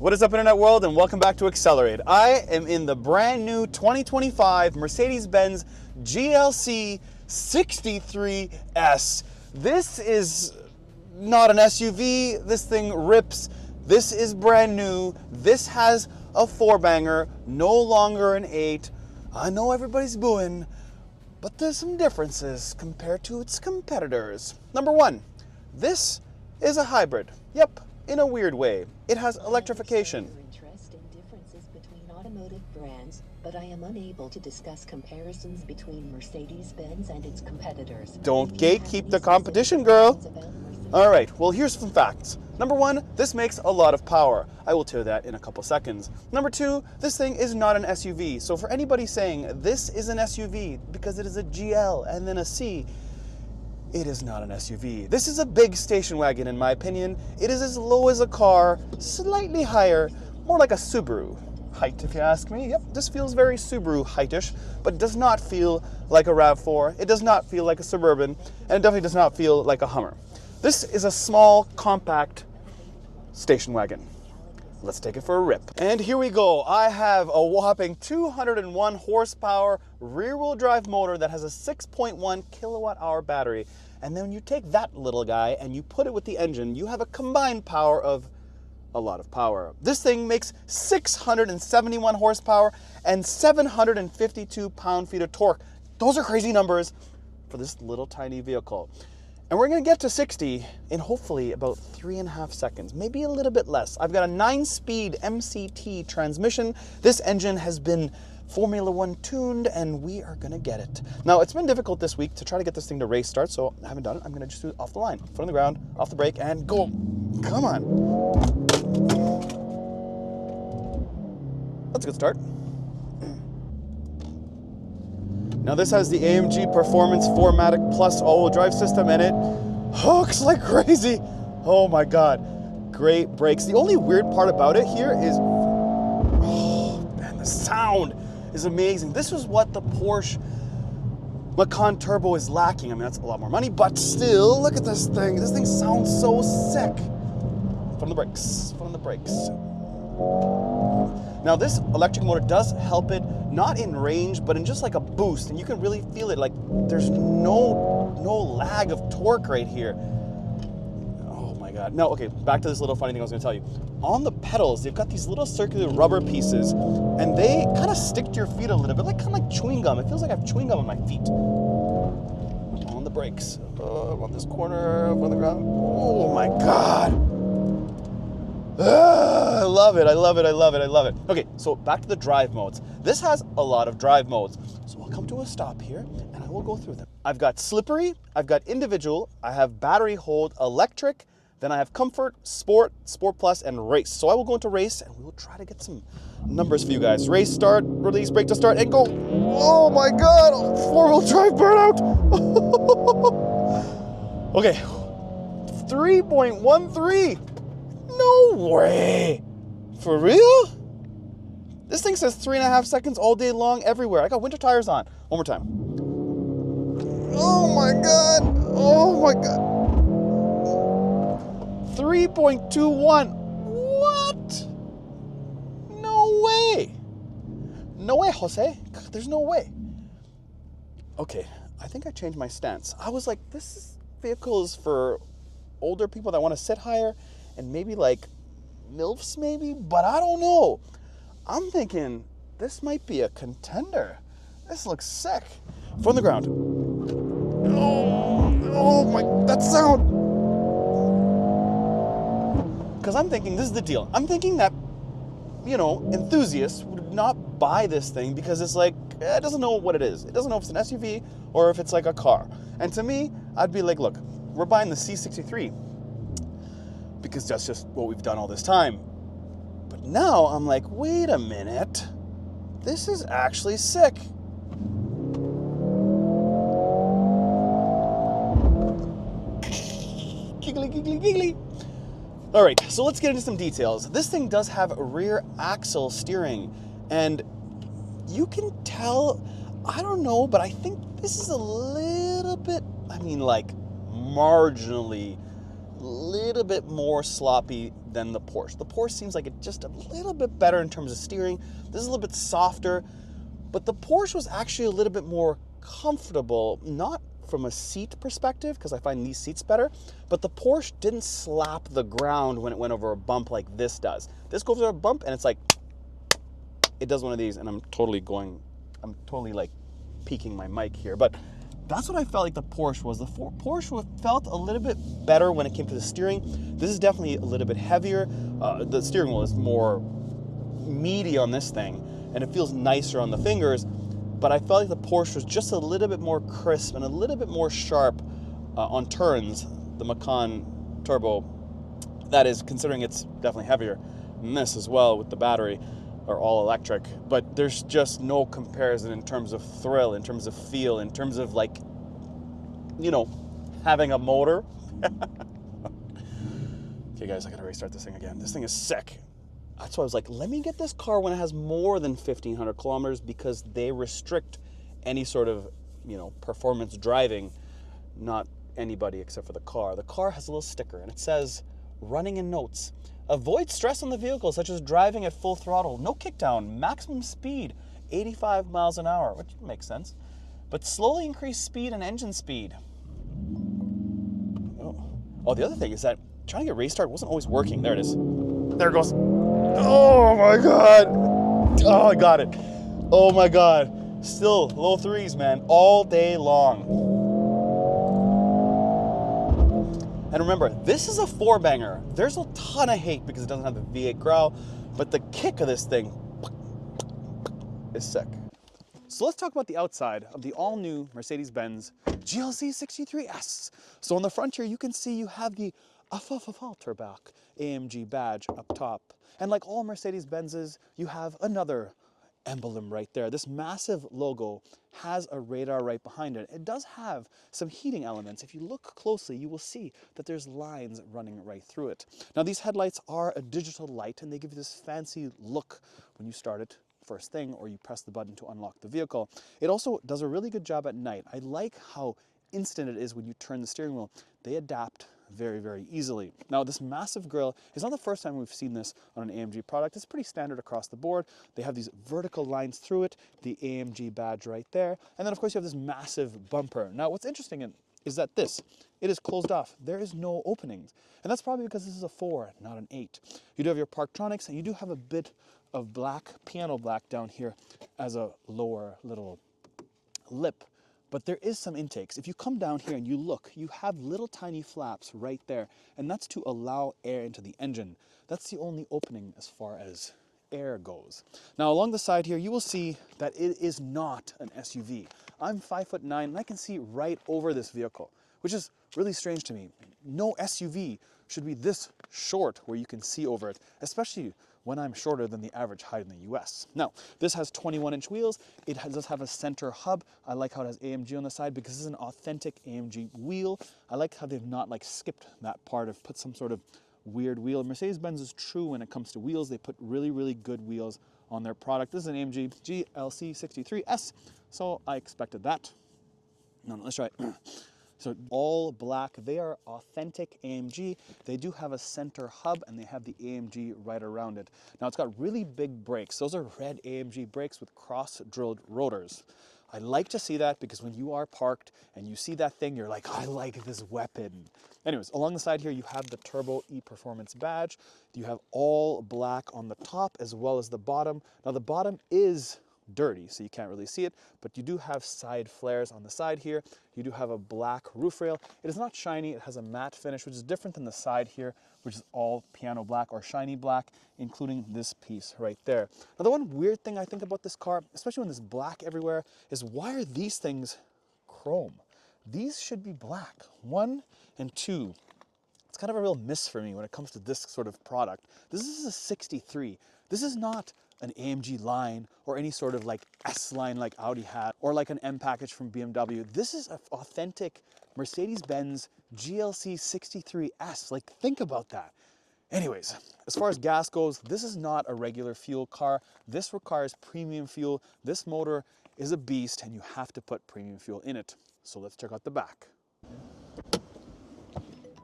What is up, internet world, and welcome back to Accelerate. I am in the brand new 2025 Mercedes Benz GLC 63S. This is not an SUV. This thing rips. This is brand new. This has a 4-banger, no longer an 8. I know everybody's booing, but there's some differences compared to its competitors. Number one, this is a hybrid. Yep, in a weird way. It has electrification. Interest in differences between automotive brands, but I am unable to discuss comparisons between Mercedes Benz and its competitors. Don't gatekeep the competition, girl. All right, well, here's some facts. Number one, this makes a lot of power. I will tell you that in a couple seconds. Number two, this thing is not an SUV. So for anybody saying this is an SUV because it is a GL and then a C, it is not an SUV. This is a big station wagon, in my opinion. It is as low as a car, slightly higher, more like a Subaru height, if you ask me. Yep, this feels very Subaru heightish, but does not feel like a RAV4. It does not feel like a Suburban, and it definitely does not feel like a Hummer. This is a small, compact station wagon. Let's take it for a rip. And here we go. I have a whopping 201 horsepower rear-wheel drive motor that has a 6.1 kilowatt-hour battery. And then when you take that little guy and you put it with the engine, you have a combined power of a lot of power. This thing makes 671 horsepower and 752 pound-feet of torque. Those are crazy numbers for this little tiny vehicle. And we're gonna get to 60 in hopefully about 3.5 seconds, maybe a little bit less. I've got a 9-speed MCT transmission. This engine has been Formula One tuned, and we are gonna get it. Now, it's been difficult this week to try to get this thing to race start, so I haven't done it. I'm gonna just do it off the line, foot on the ground, off the brake, and go. Come on. That's a good start. Now this has the AMG Performance 4MATIC Plus all-wheel drive system, and it hooks like crazy. Oh my God, great brakes. The only weird part about it here is, oh man, the sound is amazing. This is what the Porsche Macan Turbo is lacking. I mean, that's a lot more money, but still, look at this thing. This thing sounds so sick. Foot on the brakes, foot on the brakes. Now this electric motor does help it, not in range, but in just like a boost, and you can really feel it. Like there's no lag of torque right here. Oh my God. Now, okay, back to this little funny thing I was gonna tell you. On the pedals, they've got these little circular rubber pieces, and they kind of stick to your feet a little bit, like kind of like chewing gum. It feels like I have chewing gum on my feet. On the brakes, on this corner, on the ground. Oh my God. I love it, I love it, I love it, I love it. Okay, so back to the drive modes. This has a lot of drive modes. So I'll come to a stop here and I will go through them. I've got slippery, I've got individual, I have battery hold, electric, then I have comfort, sport, sport plus, and race. So I will go into race and we will try to get some numbers for you guys. Race, start, release, brake to start, and go. Oh my God, 4-wheel drive burnout. Okay, 3.13. No way! For real? This thing says 3.5 seconds all day long everywhere. I got winter tires on. One more time. Oh my God! Oh my God! 3.21. What? No way! No way, Jose. There's no way. Okay, I think I changed my stance. I was like, this vehicle is for older people that want to sit higher, and maybe like MILFs maybe, but I don't know. I'm thinking this might be a contender. This looks sick. From the ground. Oh my, that sound. Because I'm thinking this is the deal. I'm thinking that, you know, enthusiasts would not buy this thing because it's like, it doesn't know what it is. It doesn't know if it's an SUV or if it's like a car. And to me, I'd be like, look, we're buying the C63. Because that's just what we've done all this time. But now I'm like, wait a minute. This is actually sick. Giggly, giggly, giggly. All right, so let's get into some details. This thing does have rear axle steering, and you can tell, I don't know, but I think this is a little bit, I mean, like marginally little bit more sloppy than the Porsche. The Porsche seems like it's just a little bit better in terms of steering. This is a little bit softer, but the Porsche was actually a little bit more comfortable, not from a seat perspective, because I find these seats better, but the Porsche didn't slap the ground when it went over a bump like this does. This goes over a bump and it's like, it does one of these, and I'm totally like peaking my mic here, but that's what I felt like the Porsche was. The Porsche felt a little bit better when it came to the steering. This is definitely a little bit heavier. The steering wheel is more meaty on this thing, and it feels nicer on the fingers, but I felt like the Porsche was just a little bit more crisp and a little bit more sharp on turns. The Macan Turbo, that is, considering it's definitely heavier than this as well with the battery, or all electric, but there's just no comparison in terms of thrill, in terms of feel, in terms of, like, you know, having a motor. Okay guys, I gotta restart this thing again. This thing is sick. That's why I was like, let me get this car when it has more than 1,500 kilometers, because they restrict any sort of, you know, performance driving, not anybody except for the car. The car has a little sticker and it says, running in notes, avoid stress on the vehicle, such as driving at full throttle, no kickdown, maximum speed, 85 miles an hour, which makes sense, but slowly increase speed and engine speed. Oh, the other thing is that trying to get restart wasn't always working. There it is. There it goes. Oh my God. Oh, I got it. Oh my God. Still low threes, man, all day long. And remember, this is a four-banger. There's a ton of hate because it doesn't have the V8 growl, but the kick of this thing is sick. So let's talk about the outside of the all-new Mercedes Benz GLC 63S. So on the front here, you can see you have the Afterback AMG badge up top. And like all Mercedes Benzes, you have another emblem right there. This massive logo has a radar right behind it. It does have some heating elements. If you look closely, you will see that there's lines running right through it. Now these headlights are a digital light, and they give you this fancy look when you start it first thing or you press the button to unlock the vehicle. It also does a really good job at night. I like how instant it is when you turn the steering wheel. They adapt very, very easily. Now this massive grille is not the first time we've seen this on an AMG product. It's pretty standard across the board. They have these vertical lines through it, the AMG badge right there, and then of course you have this massive bumper. Now what's interesting is that it is closed off. There is no openings, and that's probably because this is a 4, not an 8. You do have your Parktronics, and you do have a bit of black, piano black down here as a lower little lip. But there is some intakes. If you come down here and you look, you have little tiny flaps right there, and that's to allow air into the engine. That's the only opening as far as air goes. Now along the side here, you will see that it is not an SUV. I'm 5'9", and I can see right over this vehicle, which is really strange to me. No SUV should be this short where you can see over it, especially when I'm shorter than the average height in the US. Now, this has 21-inch wheels. It does have a center hub. I like how it has AMG on the side because this is an authentic AMG wheel. I like how they've not like skipped that part of put some sort of weird wheel. Mercedes-Benz is true when it comes to wheels. They put really, really good wheels on their product. This is an AMG GLC 63S, so I expected that. No, let's try it. So all black, they are authentic AMG. They do have a center hub and they have the AMG right around it. Now it's got really big brakes. Those are red AMG brakes with cross-drilled rotors. I like to see that because when you are parked and you see that thing, you're like, I like this weapon. Anyways, along the side here, you have the Turbo E-Performance badge. You have all black on the top as well as the bottom. Now the bottom is dirty, so you can't really see it, but you do have side flares on the side here. You do have a black roof rail. It is not shiny. It has a matte finish, which is different than the side here, which is all piano black or shiny black, including this piece right there. Now, the one weird thing I think about this car, especially when there's black everywhere, is why are these things chrome? These should be black. 1 and 2. It's kind of a real miss for me when it comes to this sort of product. This is a 63. This is not an AMG line or any sort of like S line like Audi had or like an M package from BMW. This is an authentic Mercedes Benz GLC 63S. Like, think about that. Anyways, as far as gas goes, this is not a regular fuel car. This requires premium fuel. This motor is a beast and you have to put premium fuel in it. So let's check out the back.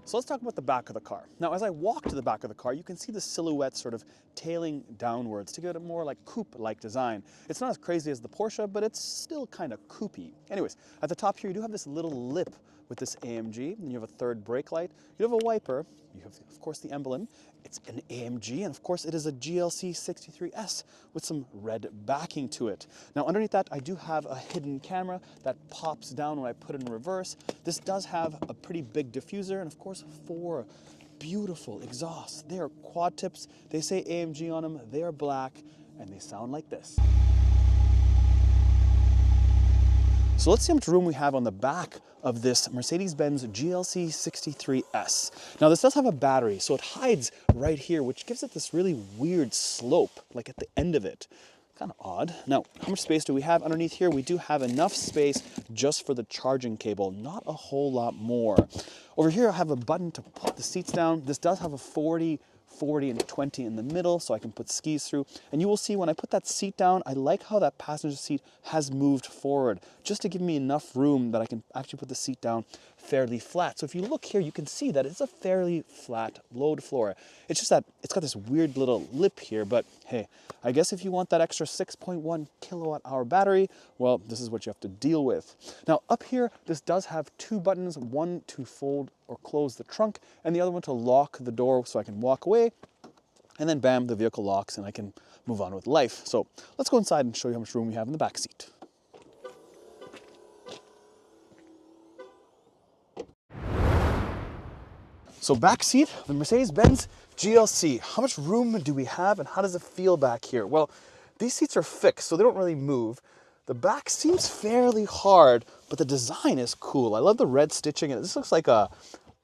So let's talk about the back of the car. Now, as I walk to the back of the car, you can see the silhouette sort of tailing downwards to get a more like coupe-like design. It's not as crazy as the Porsche, but it's still kind of coupey. Anyways, at the top here, you do have this little lip with this AMG, and you have a third brake light. You have a wiper. You have, of course, the emblem. It's an AMG, and of course, it is a GLC 63S with some red backing to it. Now, underneath that, I do have a hidden camera that pops down when I put it in reverse. This does have a pretty big diffuser, and of course, 4 beautiful exhausts. They are quad tips. They say AMG on them. They are black, and they sound like this. So let's see how much room we have on the back of this Mercedes Benz GLC 63S. Now this does have a battery, so it hides right here, which gives it this really weird slope, like at the end of it. Kind of odd. Now, how much space do we have underneath here? We do have enough space just for the charging cable, not a whole lot more. Over here, I have a button to put the seats down. This does have a 40, and 20 in the middle, so I can put skis through. And you will see when I put that seat down, I like how that passenger seat has moved forward, just to give me enough room that I can actually put the seat down fairly flat. So if you look here, you can see that it's a fairly flat low to floor. It's just that it's got this weird little lip here, but hey, I guess if you want that extra 6.1 kilowatt hour battery, well, this is what you have to deal with. Now up here, this does have 2 buttons, one to fold or close the trunk, and the other one to lock the door so I can walk away, and then bam, the vehicle locks and I can move on with life. So let's go inside and show you how much room we have in the back seat. So back seat, the Mercedes Benz GLC. How much room do we have and how does it feel back here? Well, these seats are fixed, so they don't really move. The back seems fairly hard, but the design is cool. I love the red stitching, and this looks like a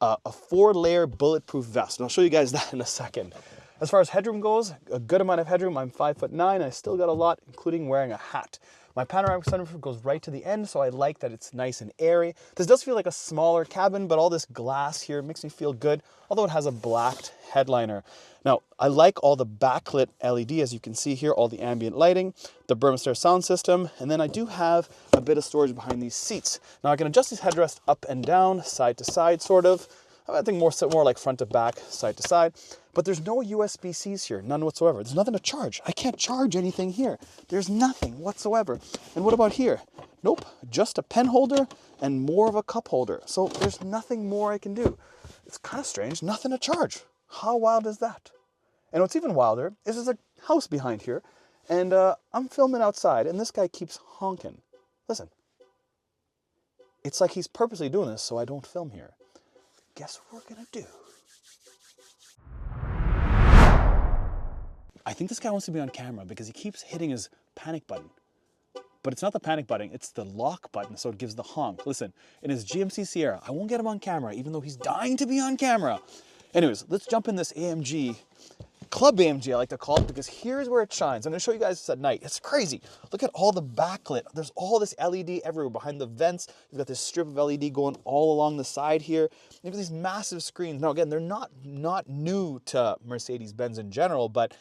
4-layer bulletproof vest. And I'll show you guys that in a second. As far as headroom goes, a good amount of headroom. I'm 5'9", I still got a lot, including wearing a hat. My panoramic sunroof goes right to the end, so I like that it's nice and airy. This does feel like a smaller cabin, but all this glass here makes me feel good, although it has a blacked headliner. Now, I like all the backlit LED, as you can see here, all the ambient lighting, the Burmester sound system, and then I do have a bit of storage behind these seats. Now, I can adjust these headrests up and down, side to side, sort of. I think more like front to back, side to side. But there's no USB-Cs here, none whatsoever. There's nothing to charge. I can't charge anything here. There's nothing whatsoever. And what about here? Nope, just a pen holder and more of a cup holder. So there's nothing more I can do. It's kind of strange, nothing to charge. How wild is that? And what's even wilder is there's a house behind here, and I'm filming outside, and this guy keeps honking. Listen. It's like he's purposely doing this so I don't film here. Guess what we're gonna do? I think this guy wants to be on camera because he keeps hitting his panic button. But it's not the panic button, it's the lock button, so it gives the honk. Listen, in his GMC Sierra, I won't get him on camera, even though he's dying to be on camera. Anyways, let's jump in this AMG. Club AMG, I like to call it, because here's where it shines. I'm gonna show you guys this at night. It's crazy. Look at all the backlit. There's all this LED everywhere. Behind the vents, you've got this strip of LED going all along the side here. You've got these massive screens. Now again, they're not new to Mercedes-Benz in general, but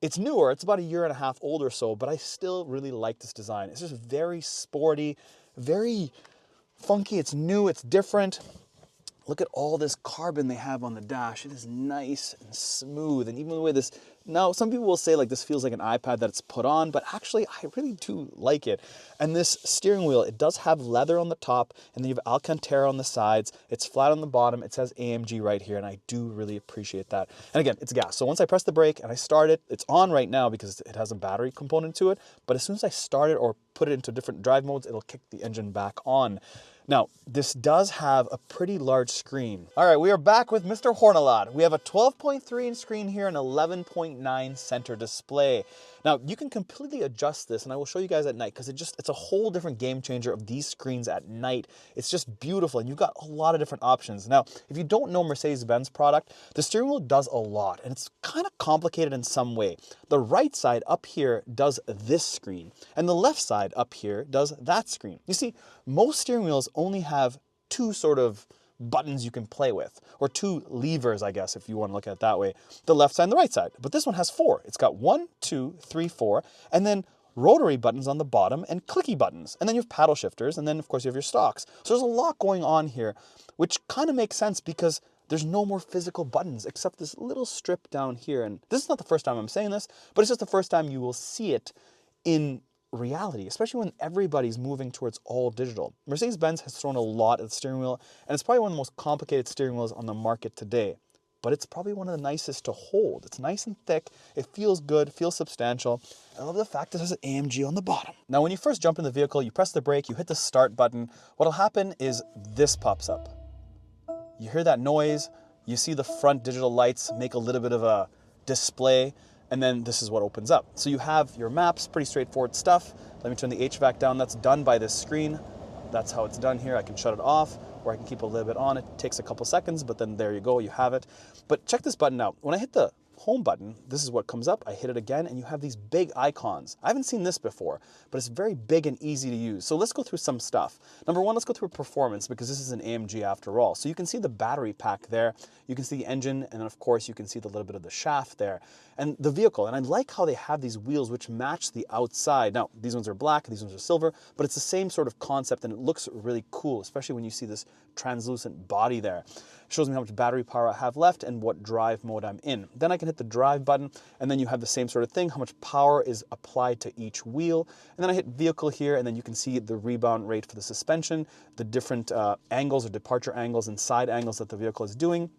it's newer. It's about a year and a half old or so, but I still really like this design. It's just very sporty, very funky. It's new, it's different. Look at all this carbon they have on the dash. It is nice and smooth. And even the way this, now some people will say like this feels like an iPad that it's put on, but actually I really do like it. And this steering wheel, it does have leather on the top, and then you have Alcantara on the sides. It's flat on the bottom. It says AMG right here, and I do really appreciate that. And again, it's gas. So once I press the brake and I start it, it's on right now because it has a battery component to it. But as soon as I start it or put it into different drive modes, it'll kick the engine back on. Now, this does have a pretty large screen. All right, we are back with Mr. Hornalot. We have a 12.3-inch screen here and 11.9 center display. Now, you can completely adjust this, and I will show you guys at night, because it's a whole different game changer of these screens at night. It's just beautiful, and you've got a lot of different options. Now, if you don't know Mercedes-Benz product, the steering wheel does a lot, and it's kind of complicated in some way. The right side up here does this screen, and the left side up here does that screen. You see, most steering wheels only have 2 sort of buttons you can play with, or 2 levers, I guess, if you want to look at it that way, the left side and the right side. But this one has 4. It's got 1, 2, 3, 4, and then rotary buttons on the bottom and clicky buttons. And then you have paddle shifters, and then of course you have your stocks. So there's a lot going on here, which kind of makes sense because There's no more physical buttons except this little strip down here. And this is not the first time I'm saying this, but it's just the first time you will see it in reality, especially when everybody's moving towards all digital. Mercedes-Benz has thrown a lot at the steering wheel, and it's probably one of the most complicated steering wheels on the market today. But it's probably one of the nicest to hold. It's nice and thick, it feels good, feels substantial. I love the fact that there's an AMG on the bottom. Now when you first jump in the vehicle, you press the brake, you hit the start button. What'll happen is this pops up. You hear that noise, you see the front digital lights make a little bit of a display, and then this is what opens up. So you have your maps, pretty straightforward stuff. Let me turn the HVAC down. That's done by this screen. That's how it's done here. I can shut it off, or I can keep a little bit on. It takes a couple seconds, but then there you go, you have it. But check this button out. When I hit the home button, this is what comes up. I hit it again, and you have these big icons. I haven't seen this before, but it's very big and easy to use. So let's go through some stuff. Number one, let's go through performance, because this is an AMG after all. So you can see the battery pack there. You can see the engine, and then of course you can see the little bit of the shaft there. And the vehicle, and I like how they have these wheels which match the outside. Now, these ones are black, these ones are silver, but it's the same sort of concept, and it looks really cool, especially when you see this translucent body there. It shows me how much battery power I have left and what drive mode I'm in. Then I can hit the drive button, and then you have the same sort of thing, how much power is applied to each wheel. And then I hit vehicle here, and then you can see the rebound rate for the suspension, the different angles or departure angles and side angles that the vehicle is doing.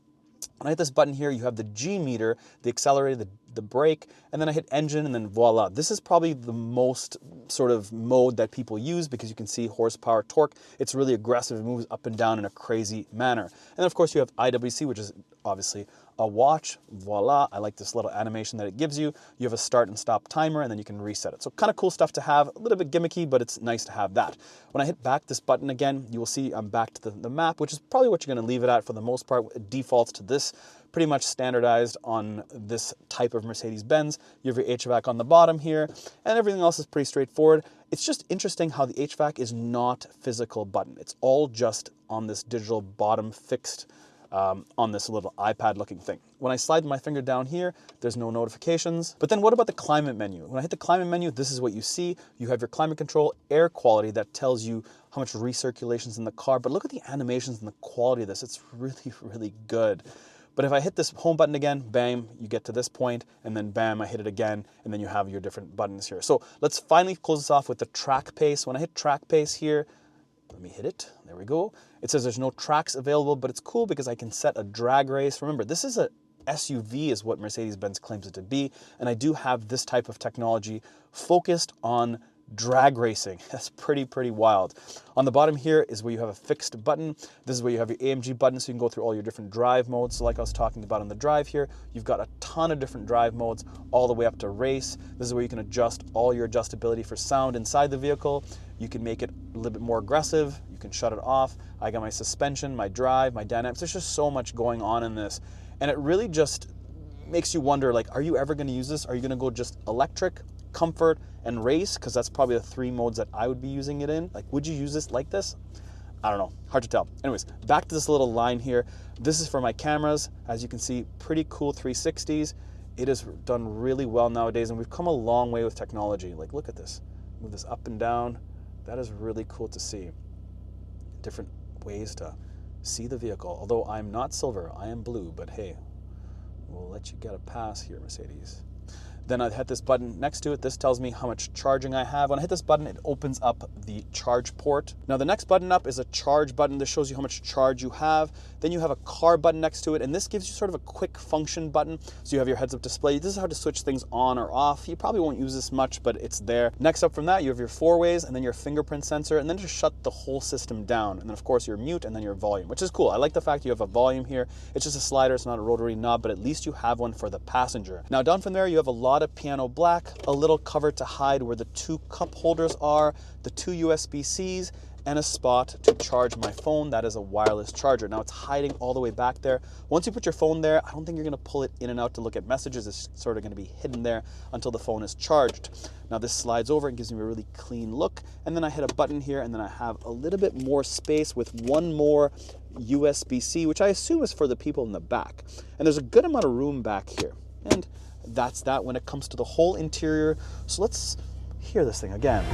When I hit this button here, you have the G meter, the accelerator, the brake, and then I hit engine, and then voila. This is probably the most sort of mode that people use, because you can see horsepower, torque. It's really aggressive. It moves up and down in a crazy manner. And then of course you have IWC, which is obviously a watch. Voila. I like this little animation that it gives you. You have a start and stop timer, and then you can reset it. So kind of cool stuff to have. A little bit gimmicky, but it's nice to have that. When I hit back this button again, you will see I'm back to the map, which is probably what you're going to leave it at for the most part. It defaults to this, pretty much standardized on this type of Mercedes-Benz. You have your HVAC on the bottom here, and everything else is pretty straightforward. It's just interesting how the HVAC is not physical button. It's all just on this digital bottom fixed on this little iPad looking thing. When I slide my finger down here, there's no notifications. But then what about the climate menu? When I hit the climate menu, this is what you see. You have your climate control, air quality that tells you how much recirculation is in the car. But look at the animations and the quality of this. It's really, really good. But if I hit this home button again, bam, you get to this point, and then bam, I hit it again, and then you have your different buttons here. So let's finally close this off with the track pace. When I hit track pace here, let me hit it, there we go. It says there's no tracks available, but it's cool because I can set a drag race. Remember, this is a SUV is what Mercedes-Benz claims it to be, and I do have this type of technology focused on drag racing. That's pretty wild. On the bottom here is where you have a fixed button. This is where you have your AMG button, so you can go through all your different drive modes. So like I was talking about on the drive here, you've got a ton of different drive modes all the way up to race. This is where you can adjust all your adjustability for sound inside the vehicle. You can make it a little bit more aggressive. You can shut it off. I got my suspension, my drive, my dynamics. There's just so much going on in this. And it really just makes you wonder, like, are you ever going to use this? Are you going to go just electric, comfort, and race? Because that's probably the three modes that I would be using it in. Like, would you use this like this? I don't know, hard to tell. Anyways, back to this little line here. This is for my cameras. As you can see, pretty cool 360s. It is done really well nowadays, and we've come a long way with technology. Like, look at this. Move this up and down. That is really cool to see. Different ways to see the vehicle. Although I'm not silver, I am blue, but hey, we'll let you get a pass here, Mercedes. Then I hit this button next to it. This tells me how much charging I have. When I hit this button, it opens up the charge port. Now the next button up is a charge button. This shows you how much charge you have. Then you have a car button next to it, and this gives you sort of a quick function button. So you have your heads-up display. This is how to switch things on or off. You probably won't use this much, but it's there. Next up from that, you have your four ways, and then your fingerprint sensor, and then just shut the whole system down. And then of course your mute, and then your volume, which is cool. I like the fact you have a volume here. It's just a slider, it's not a rotary knob, but at least you have one for the passenger. Now down from there, you have a lot of piano black, a little cover to hide where the two cup holders are, the two USB-Cs, and a spot to charge my phone. That is a wireless charger. Now it's hiding all the way back there. Once you put your phone there, I don't think you're gonna pull it in and out to look at messages. It's sort of gonna be hidden there until the phone is charged. Now this slides over and gives me a really clean look. And then I hit a button here, and then I have a little bit more space with one more USB-C, which I assume is for the people in the back. And there's a good amount of room back here. And that's that when it comes to the whole interior. So let's hear this thing again.